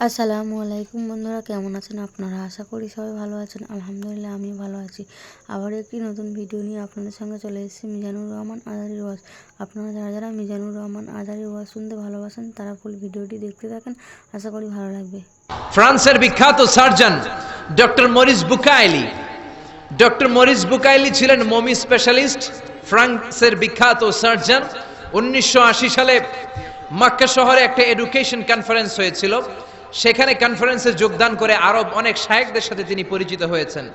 আসসালামু আলাইকুম বন্ধুরা, কেমন আছেন আপনারা? আশা করি সবাই ভালো আছেন। আলহামদুলিল্লাহ আমি ভালো আছি। আবার একটি নতুন ভিডিও নিয়ে আপনাদের সঙ্গে চলে এসেছি মিজানুর রহমান আজারির ওয়াজ। আপনারা যারা যারা মিজানুর রহমান আজারির ওয়াজ শুনতে ভালোবাসেন তারা ফুল ভিডিওটি দেখতে থাকেন, আশা করি ভালো লাগবে। ফ্রান্সের বিখ্যাত surgeon doctor Morris Bucaille. Doctor Morris Bucaille ছিলেন মমি স্পেশালিস্ট, ফ্রান্সের বিখ্যাত সার্জন। 1980 সালে মক্কা শহরে একটা এডুকেশন কনফারেন্স হয়েছিল। সেখানে কনফারেন্সে যোগদান করে আরব অনেক শায়েখদের সাথে তিনি পরিচিত হয়েছেন।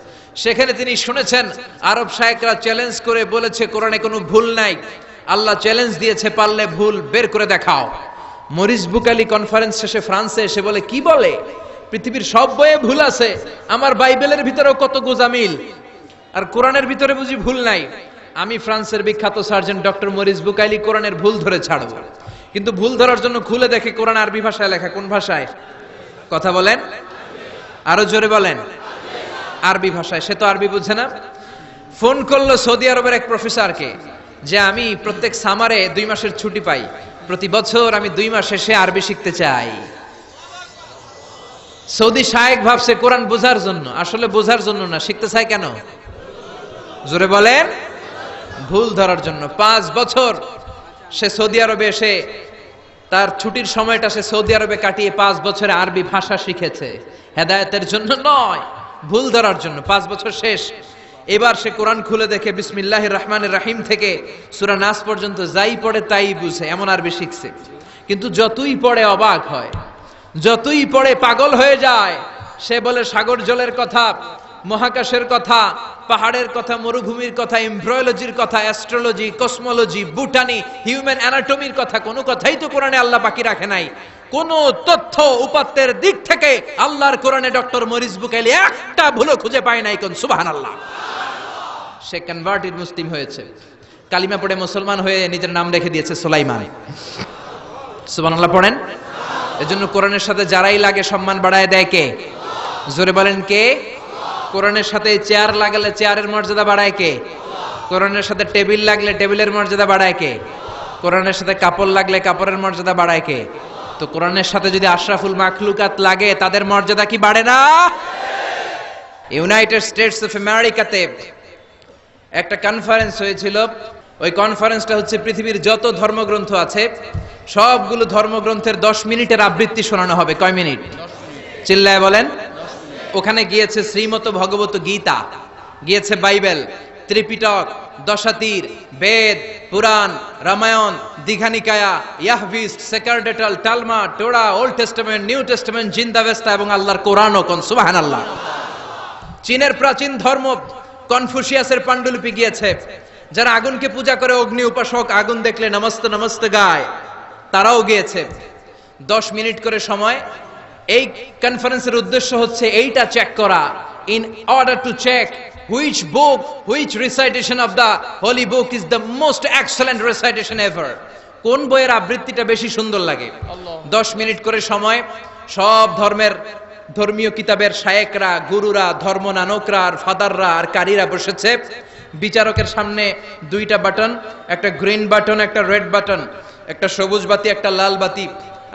সেখানে তিনি শুনেছেন আরব শায়েখরা চ্যালেঞ্জ করে বলেছে কোরআনে কোনো ভুল নাই। আল্লাহ চ্যালেঞ্জ দিয়েছে, পারলে ভুল বের করে দেখাও। মরিস বুকাইলি কনফারেন্স শেষে ফ্রান্সে এসে বলে, কি বলে? পৃথিবীর সব বইয়ে ভুল আছে, আমার বাইবেলের ভিতরেও কত গোজামিল, আর কোরআনের ভিতরে বুঝি ভুল নাই? আমি ফ্রান্সের বিখ্যাত সার্জন ডক্টর মরিস বুকাইলি কোরআনের ভুল ধরে ছাড়ব। কিন্তু ভুল ধরার জন্য খুলে দেখে কোরআন আরবি ভাষায় লেখা। কোন ভাষায়? কথা বলেন, আরো জোরে বলেন। আরবি ভাষায়। সে তো আরবি বুঝে না। ফোন করলো সৌদি আরবের এক প্রফেসরকে যে আমি প্রত্যেক সামারে 2 মাসের ছুটি পাই, প্রতি বছর আমি 2 মাস শেষে আরবি শিখতে চাই। সৌদি শায়েখ ভাবছে কোরআন বোঝার জন্য, আসলে বোঝার জন্য না। শিখতে চায় কেন? জোরে বলেন। ভুল ধরার জন্য। 5 বছর সে সৌদি আরবে এসে তার ছুটির সময়টা সে সৌদি আরবে কাটিয়ে 5 বছরে আরবি ভাষা শিখেছে। হেদায়েতের জন্য নয়, ভুল ধরার জন্য। 5 বছর শেষ। এবার সে কোরআন খুলে দেখে বিসমিল্লাহির রহমানির রহিম থেকে সূরা নাস পর্যন্ত যাই পড়ে তাই বুঝে, এমন আরবি শিখছে। কিন্তু যতই পড়ে অবাক হয়, যতই পড়ে পাগল হয়ে যায়। সে বলে সাগর জলের কথা, মহাকাশের কথা, পাহাড়ের কথা, মরুভূমির কথা, এমব্রয়োলজির কথা, অ্যাস্ট্রোলজি, কসমোলজি, বুটানি, হিউম্যান অ্যানাটমির কথা, কোনো কথাই তো কোরআনে আল্লাহ বাকি রাখে নাই। কোন তথ্য উপাত্তের দিক থেকে আল্লাহর কোরআনে ডক্টর মরিস বুকাইলি একটা ভুলও খুঁজে পায় নাই। কোন সুবহানাল্লাহ। সে কনভার্টেড মুসলিম হয়েছে, কালিমা পড়ে মুসলমান হয়ে নিজের নাম রেখে দিয়েছে সুলাইমান। সুবহানাল্লাহ পড়েন। এজন্য কোরআনের সাথে যারাই লাগে সম্মান বাড়ায় দেয় কে? জোরে বলেন কে? কোরআনের সাথে চেয়ার লাগালে চেয়ারের মর্যাদা বাড়ায় কে? কোরআনের সাথে টেবিল লাগলে টেবিলের মর্যাদা বাড়ায় কে? কোরআনের সাথে কাপড় লাগলে কাপড়ের মর্যাদা বাড়ায় কে? তো কোরআনের সাথে যদি আশরাফুল মাখলুকাত লাগে, তাদের মর্যাদা কি বাড়ে না? ইউনাইটেড স্টেটস অফ আমেরিকাতে একটা কনফারেন্স হয়েছিল। ওই কনফারেন্সটা হচ্ছে পৃথিবীর যত ধর্মগ্রন্থ আছে সবগুলো ধর্মগ্রন্থের 10 মিনিটের আবৃত্তি শোনানো হবে। কয় মিনিট? চিল্লায় বলেন। ওখানে গিয়েছে শ্রীমত ভগবত গীতা, গিয়েছে বাইবেল, ত্রিপিটক, দশাতীর, Veda, Purana, Ramayana, Dighanikaya, Yahwist, sacerdotal, Talmud, Torah, Old Testament, New Testament, Zend Avesta এবং আল্লাহর কোরআনও। কোন সুবহানাল্লাহ। চীনের প্রাচীন ধর্ম কনফুসিয়াসের পাণ্ডুলিপি গিয়েছে। যারা আগুনকে পূজা করে, অগ্নি উপাসক, আগুন দেখলে নমস্তে নমস্তে গায়, তারাও গিয়েছে। 10 মিনিট করে সময়। এই কনফারেন্সের উদ্দেশ্য হচ্ছে এইটা চেক করা, in order to check which book, which recitation of the holy book is the most excellent recitation ever. কোন বইয়ের আবৃত্তিটা বেশি সুন্দর লাগে। 10 মিনিট করে সময়। সব ধর্মের ধর্মীয় কিতাবের শায়েকরা, গুরুরা, ধর্মনানকরা আর ফাদাররা আর কারীরা বসেছে। বিচারকের সামনে 2টা বাটন, একটা গ্রিন বাটন, একটা রেড বাটন, একটা সবুজ বাতি, একটা লাল বাতি।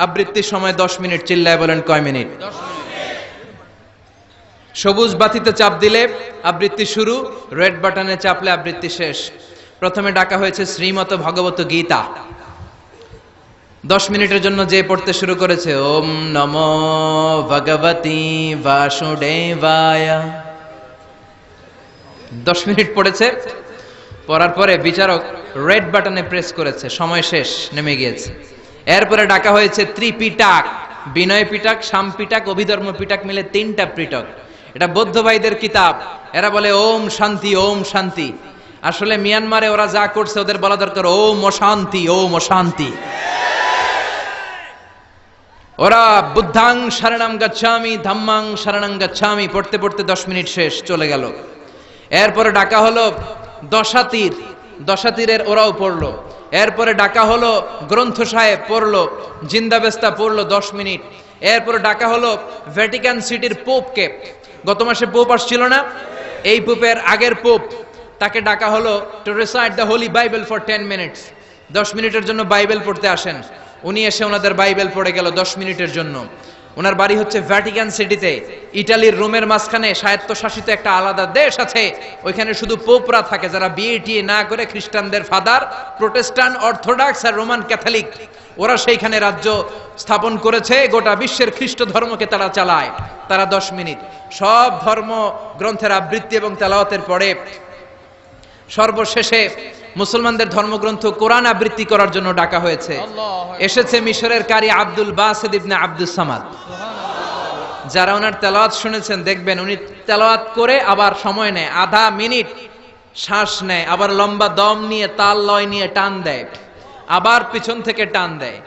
আবৃত্তির সময় 10 মিনিট। চিল্লায় বলেন কয় মিনিট? সবুজ বাতিতে চাপ দিলে আবৃত্তি শুরু, রেড বাটনে চাপলে আবৃত্তি শেষ। প্রথমে ডাকা হয়েছে শ্রীমত ভগবত গীতা। 10 মিনিটের জন্য যে পড়তে শুরু করেছে, ওম নমো ভগবতি বাসুদেবায়। 10 মিনিট পড়েছে। পড়ার পরে বিচারক রেড বাটনে প্রেস করেছে, সময় শেষ, নেমে গিয়েছে। এরপরে ডাকা হয়েছে ত্রিপিটক, বিনয় পিটক, শাম পিটক, অভিধর্ম পিটক মিলে 3টা পিটক। এটা বৌদ্ধ ভাইদের কিতাব। এরা বলে ওম শান্তি, ওম শান্তি। আসলে মিয়ানমারে ওরা যা করছে ওদের বলা দরকার ওম অশান্তি, ওম অশান্তি। ওরা বুদ্ধাং শরণং গচ্ছামি, ধাম্মাং শরণং গচ্ছামি পড়তে পড়তে 10 মিনিট শেষ, চলে গেল। এরপরে ডাকা হলো দশাতীর, দশাতীরের ওরাও পড়লো। এরপরে ডাকা হলো গ্রন্থ সাহেব, পড়লো। জিন্দাবেস্তা পড়লো 10 মিনিট। এরপরে ডাকা হলো ভ্যাটিকান সিটির পোপকে। গত মাসে পোপ আসছিল না? এই পোপের আগের পোপ, তাকে ডাকা হলো to recite the Holi Bible for 10 minutes. 10 মিনিটের জন্য বাইবেল পড়তে আসেন। উনি এসে ওনাদের বাইবেল পড়ে গেল 10 মিনিটের জন্য। ওনার বাড়ি হচ্ছে ভ্যাটিকান সিটিতে, ইটালির রোমের মাঝখানে স্বায়ত্তশাসিত একটা আলাদা দেশ আছে। ওইখানে শুধু পোপরা থাকে, যারা বিয়ে টিয়ে না করে খ্রিস্টানদের ফাদার, প্রোটেস্টান্ট, অর্থোডক্স আর রোমান ক্যাথলিক, ওরা সেইখানে রাজ্য স্থাপন করেছে। গোটা বিশ্বের খ্রিস্ট ধর্মকে তারা চালায়। তারা 10 মিনিট সব ধর্ম গ্রন্থের আবৃত্তি এবং তেলাওয়াতের পরে সর্বশেষে মুসলমানদের ধর্মগ্রন্থ কোরআন আবৃত্তি করার জন্য ডাকা হয়েছে। এসেছে মিশরের কারি Abdul Basit ibne Abdus Samad. যারা ওনার তেলাওয়াত শুনেছেন দেখবেন উনি তেলাওয়াত করে আবার সময় নেয়, আধা মিনিট শ্বাস নেয়, আবার লম্বা দম নিয়ে তাল লয় নিয়ে টান দেয়, আবার পিছন থেকে টান দেয়।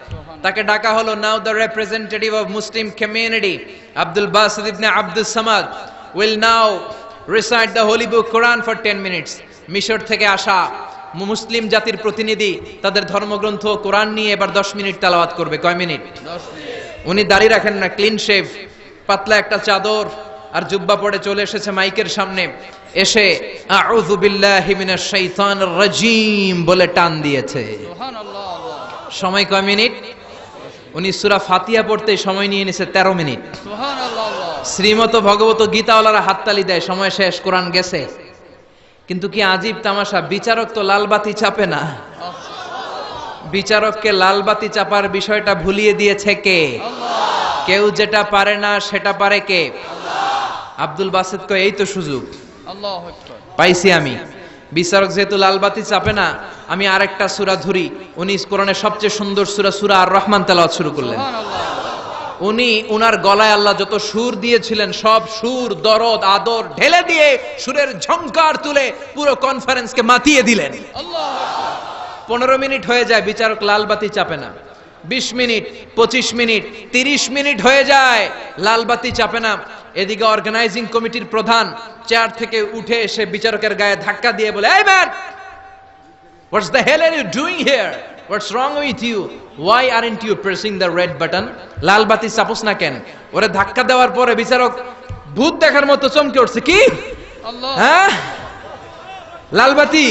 তাকে ডাকা হলো, now the representative of Muslim community Abdul Basit ibne Abdus Samad will now recite the holy book Quran for 10 minutes. মিশর থেকে আসা মুসলিম জাতির প্রতিনিধি তাদের ধর্মগ্রন্থ কোরআন নিয়ে এবার 10 মিনিট তেলাওয়াত করবে। কয় মিনিট? 10 মিনিট। উনি দাড়ি রাখেন না, ক্লিন শেভ, পাতলা একটা চাদর আর জুব্বা পরে চলে এসেছে মাইকের সামনে। এসে আউযু বিল্লাহি মিনাশ শাইতানির রাজিম বলে টান দিয়েছে। সুবহানাল্লাহ। সময় কয় মিনিট? উনি সূরা ফাতিহা পড়তে সময় নিয়ে নিয়েছে 13 মিনিট। সুবহানাল্লাহ। শ্রীমত ভগবত গীতাওয়ালারা হাততালি দেয়, সময় শেষ, কোরআন গেছে। কিন্তু কি আজীব তামাশা, বিচারক তো লালবাতি চাপে না। বিচারককে লালবাতি চাপার বিষয়টা ভুলিয়ে দিয়েছে কে? আল্লাহ। কেউ যেটা পারে না সেটা পারে কে? আল্লাহ। আব্দুল বাসিত কয় এই তো সুযোগ, আল্লাহু আকবার, পাইছি আমি। বিচারক যেহেতু লালবাতি চাপে না, আমি আরেকটা সূরা ধরি। উনি কোরআনের সবচেয়ে সুন্দর সূরা আর রহমান তেলাওয়াত শুরু করলেন। উনি উনার গলায় আল্লাহ যত সুর দিয়েছিলেন সব সুর, দরদ, আদর ঢেলে দিয়ে সুরের ঝংকার তুলে পুরো কনফারেন্সকে মাতিয়ে দিলেন। 15 মিনিট হয়ে যায়, বিচারক লালবাতি চাপে না। 20 মিনিট, 25 মিনিট, 30 মিনিট হয়ে যায়, লালবাতি চাপে না। এদিকে অর্গানাইজিং কমিটির প্রধান চেয়ার থেকে উঠে এসে বিচারকের গায়ে ধাক্কা দিয়ে বলে, এই man, what's the hell are you doing here? What's wrong with you? Why aren't you pressing the red button? লাল বাতি চাপোস না কেন? ওরে ধাক্কা দেওয়ার পরে বিচারক ভূত দেখার মতো চমকে উঠছে। কি? আল্লাহ। হ্যাঁ, লাল বাতি।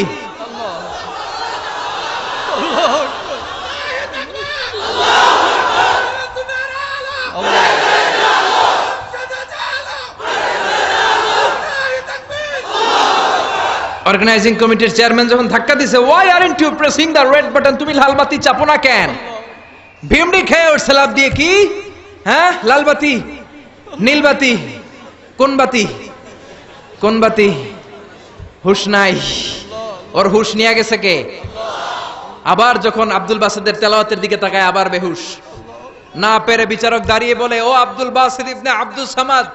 অর্গানাইজিং কমিটির চেয়ারম্যান যখন ধাক্কা দিছে, why aren't you pressing the red button? তুমি লাল বাতি চাপো না কেন? ভিমডি খেয়ে উঠছে লাভ দিয়ে। কি? হ্যাঁ, লাল বাতি, নীল বাতি, কোন বাতি? কোন বাতি? হুশ নাই। ওর হুশ নিয়ে গেছে কে? আবার যখন আব্দুল বাসিতের তেলাওয়াতের দিকে তাকায় আবার বেহুশ। না পেরে বিচারক দাঁড়িয়ে বলে, ও Abdul Basit ibne Abdus Samad,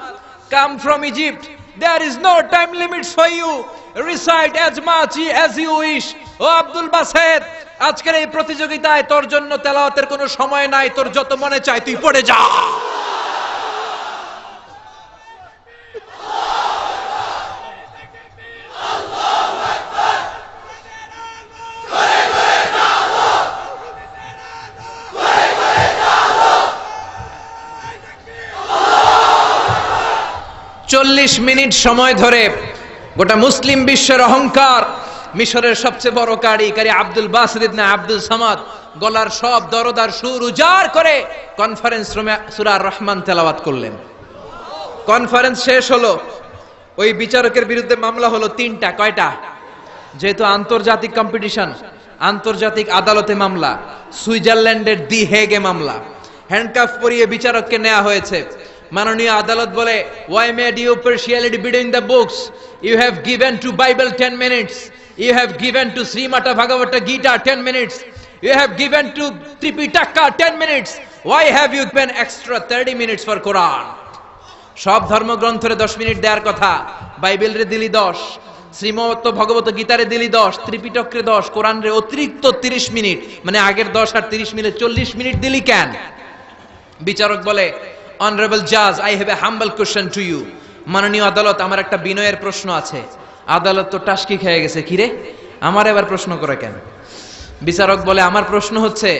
come from Egypt, there is no time limits for you, recite as much as you wish. ও আব্দুল বাসিত, আজকের এই প্রতিযোগিতায় তোর জন্য তেলাওয়াতের কোনো সময় নাই, তোর যত মনে চায় তুই পড়ে যা। চল্লিশ মিনিট সময় ধরে গোটা মুসলিম বিশ্বের অহংকার, মিশরের সবচেয়ে বড় কারি আব্দুল বাসিত ইবনে আব্দুল সামাদ গলার সব দরদার সুর উজাড় করে কনফারেন্স রুমে সূরা আর রহমান তেলাওয়াত করলেন। কনফারেন্স শেষ হলো, ওই বিচারকের বিরুদ্ধে মামলা হলো 3টা। কয়টা? যেহেতু আন্তর্জাতিক কম্পিটিশন, আন্তর্জাতিক আদালতে মামলা, সুইজারল্যান্ডের দি হেগে মামলা। হ্যান্ডকাফ পরিয়ে বিচারককে নেওয়া হয়েছে। মাননীয় আদালত বলে, why made you partiality between the books? You have given to Bible 10 minutes. You have given to Srimata Bhagavata Gita 10 minutes. You have given to Tripitaka 10 minutes. Why have you given extra 30 minutes for Quran? সব ধর্মগ্রন্থরে 10 minute দেওয়ার কথা, বাইবেলরে দিলি 10, শ্রীমত ভগবত গীতারে দিলি 10, ত্রিপিটকরে 10, কোরআনরে অতিরিক্ত 30 minute, মানে আগের 10 আর 30 মিলে 40 minute দিলি কেন? বিচারক বলে, অনারেবল জাজ, I have a humble question to you. মাননীয় আদালত, আমার একটা বিনয়ের প্রশ্ন আছে। আদালত তো টাসকি খেয়ে গেছে, কিরে আমার এবার প্রশ্ন করে কেন? বিচারক বলে, আমার প্রশ্ন হচ্ছে,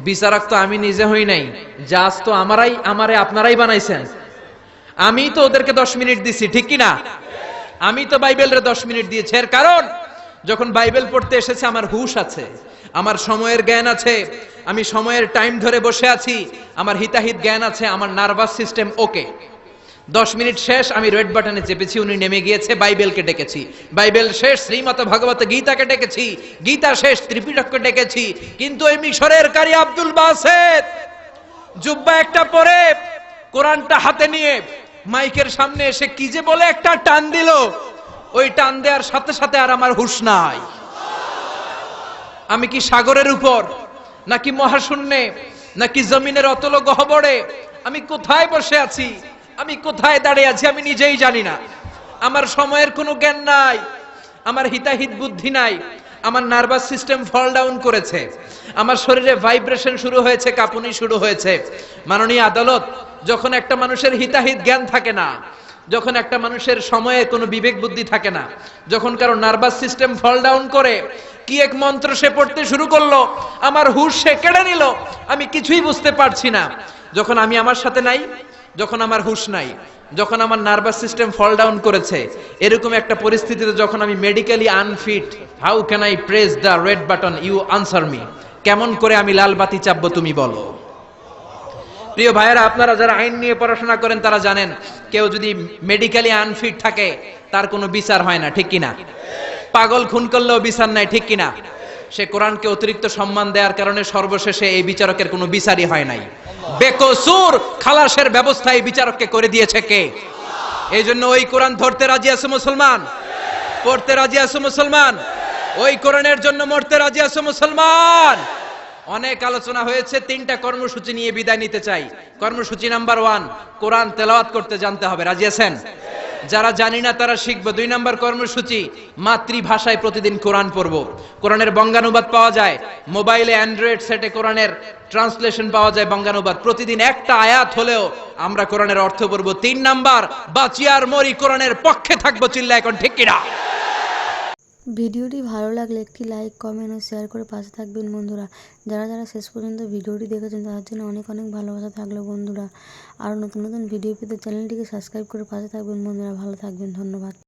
বিচারক তো আমি নিজে হই নাই, জাজ তো আমারে আপনারাই বানাইছেন। আমি তো ওদেরকে 10 মিনিট দিছি, ঠিক কি না? আমি তো বাইবেলরে 10 মিনিট দিয়েছি। এর কারণ, যখন বাইবেল পড়তে এসেছে আমার হুশ আছে, আমার সময়ের জ্ঞান আছে, আমি সময়ের টাইম ধরে বসে আছি, আমার হিতাহিত জ্ঞান আছে, আমার নার্ভাস সিস্টেম ওকে। 10 মিনিট শেষ, আমি রেড বাটনে চেপেছি, উনি নেমে গিয়েছে, বাইবেলকে ডেকেছি, বাইবেল শেষ, শ্রীমত ভগবত গীতাকে ডেকেছি, গীতা শেষ, ত্রিপিটককে ডেকেছি। কিন্তু ওই মিশরের কারি আব্দুল বাসেত জুব্বা একটা পরে কোরআনটা হাতে নিয়ে মাইকের সামনে এসে কি যে বলে একটা টান দিল, ওই টান দেওয়ার সাথে সাথে আর আমার হুঁশ নাই। আমি কি সাগরের উপর, নাকি মহাশূন্যে, নাকি জমিনের অতল গহ্বরে? আমি কোথায় বসে আছি, আমি কোথায় দাঁড়িয়ে আছি, আমি নিজেই জানি না। আমার সময়ের কোনো জ্ঞান নাই, আমার হিতাহিত বুদ্ধি নাই, আমার নার্ভাস সিস্টেম ফল ডাউন করেছে, আমার শরীরে ভাইব্রেশন শুরু হয়েছে, কাঁপুনি শুরু হয়েছে। মাননীয় আদালত, যখন একটা মানুষের হিতাহিত জ্ঞান থাকে না, যখন একটা মানুষের সময়ে কোনো বিবেক বুদ্ধি থাকে না, যখন কারো নার্ভাস সিস্টেম ফল ডাউন করে, কি এক মন্ত্র সে পড়তে শুরু করলো, আমার হুঁশ সে কেড়ে নিল, আমি কিছুই বুঝতে পারছি না। যখন আমি আমার সাথে নাই, যখন আমার হুঁশ নাই, যখন আমার নার্ভাস সিস্টেম ফল ডাউন করেছে, এরকম একটা পরিস্থিতিতে যখন আমি medically unfit, how can I press the red button, you answer me? কেমন করে আমি লাল বাতি চাপবো তুমি বলো। প্রিয় ভাইয়েরা, আপনারা যারা আইন নিয়ে পড়াশোনা করেন তারা জানেন, কেউ যদি মেডিকেলি আনফিট থাকে তার কোনো বিচার হয় না, ঠিক কিনা? পাগল খুন করলেও বিচার নাই, ঠিক কিনা? সে কোরআনকে অতিরিক্ত সম্মান দেওয়ার কারণে সর্বশেষে এই বিচারকের কোনো বিচারই হয় নাই। বেকসুর খালাসের ব্যবস্থা এই বিচারককে করে দিয়েছে কে? এই জন্য ওই কোরআন ধরতে রাজি আছে মুসলমান, পড়তে রাজি আছে মুসলমান, ওই কোরআনের জন্য মরতে রাজি আছে মুসলমান। অনেক আলোচনা হয়েছে, 3টা কর্মসূচি নিয়ে বিদায় নিতে চাই। কর্মসূচি নাম্বার 1, কোরআন তেলাওয়াত করতে জানতে হবে, রাজি আছেন? যারা জানি না তারা শিখবো। 2 নম্বর কর্মসূচি, মাতৃভাষায় প্রতিদিন কোরআন পড়বো। কোরআনের বঙ্গানুবাদ পাওয়া যায় মোবাইলে, অ্যান্ড্রয়েড সেটে কোরআনের ট্রান্সলেশন পাওয়া যায় বঙ্গানুবাদ। প্রতিদিন একটা আয়াত হলেও আমরা কোরআনের অর্থ পড়বো। 3 নাম্বার, বাঁচিয়ার মরি কোরআনের পক্ষে থাকবো, চিল্লা এখন ঠিক কিনা? ভিডিওটি ভালো লাগলে একটি লাইক, কমেন্ট ও শেয়ার করে পাশে থাকবেন বন্ধুরা। যারা যারা শেষ পর্যন্ত ভিডিওটি দেখেছেন তাদের জন্য অনেক অনেক ভালোবাসা থাকলো বন্ধুরা। আরও নতুন নতুন ভিডিও পেতে চ্যানেলটিকে সাবস্ক্রাইব করে পাশে থাকবেন বন্ধুরা। ভালো থাকবেন, ধন্যবাদ।